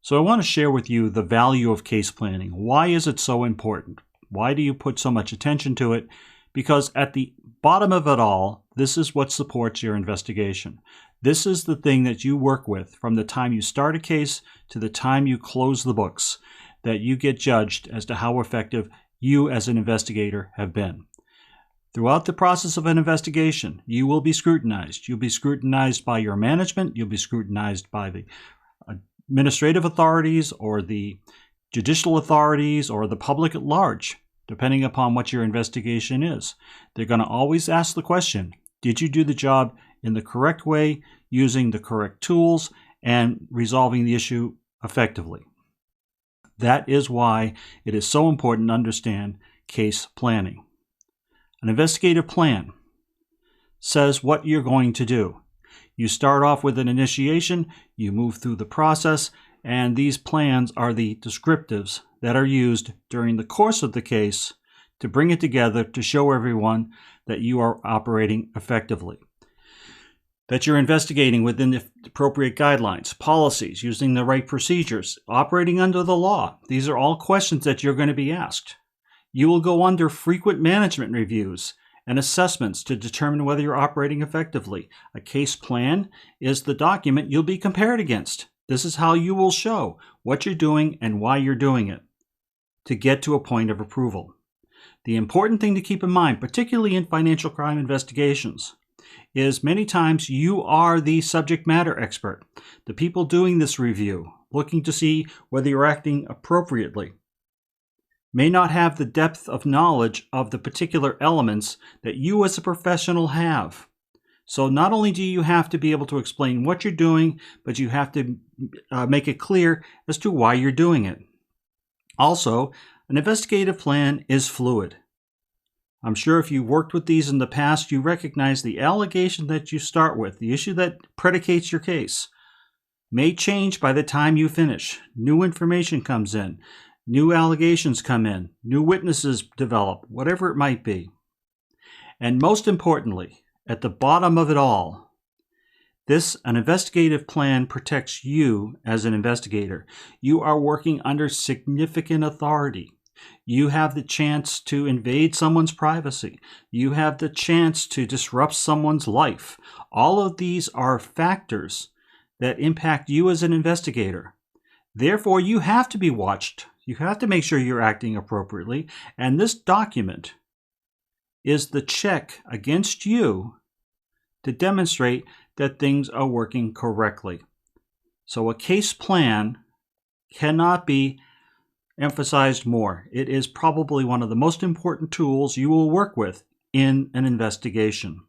So I want to share with you the value of case planning. Why is it so important? Why do you put so much attention to it? Because at the bottom of it all, this is what supports your investigation. This is the thing that you work with from the time you start a case to the time you close the books, that you get judged as to how effective you as an investigator have been. Throughout the process of an investigation, you will be scrutinized. You'll be scrutinized by your management. You'll be scrutinized by the administrative authorities or the judicial authorities or the public at large, depending upon what your investigation is. They're going to always ask the question, did you do the job in the correct way, using the correct tools, and resolving the issue effectively? That is why it is so important to understand case planning. An investigative plan says what you're going to do. You start off with an initiation, you move through the process, and these plans are the descriptives that are used during the course of the case to bring it together to show everyone that you are operating effectively, that you're investigating within the appropriate guidelines, policies, using the right procedures, operating under the law. These are all questions that you're going to be asked. You will go under frequent management reviews and assessments to determine whether you're operating effectively. A case plan is the document you'll be compared against. This is how you will show what you're doing and why you're doing it to get to a point of approval. The important thing to keep in mind, particularly in financial crime investigations, is many times you are the subject matter expert, the people doing this review, looking to see whether you're acting appropriately, may not have the depth of knowledge of the particular elements that you as a professional have. So not only do you have to be able to explain what you're doing, but you have to make it clear as to why you're doing it. Also, an investigative plan is fluid. I'm sure if you've worked with these in the past, you recognize the allegation that you start with, the issue that predicates your case, may change by the time you finish. New information comes in. New allegations come in, new witnesses develop, whatever it might be. And most importantly, at the bottom of it all, an investigative plan protects you as an investigator. You are working under significant authority. You have the chance to invade someone's privacy. You have the chance to disrupt someone's life. All of these are factors that impact you as an investigator. Therefore, you have to be watched. You have to make sure you're acting appropriately, and this document is the check against you to demonstrate that things are working correctly. So a case plan cannot be emphasized more. It is probably one of the most important tools you will work with in an investigation.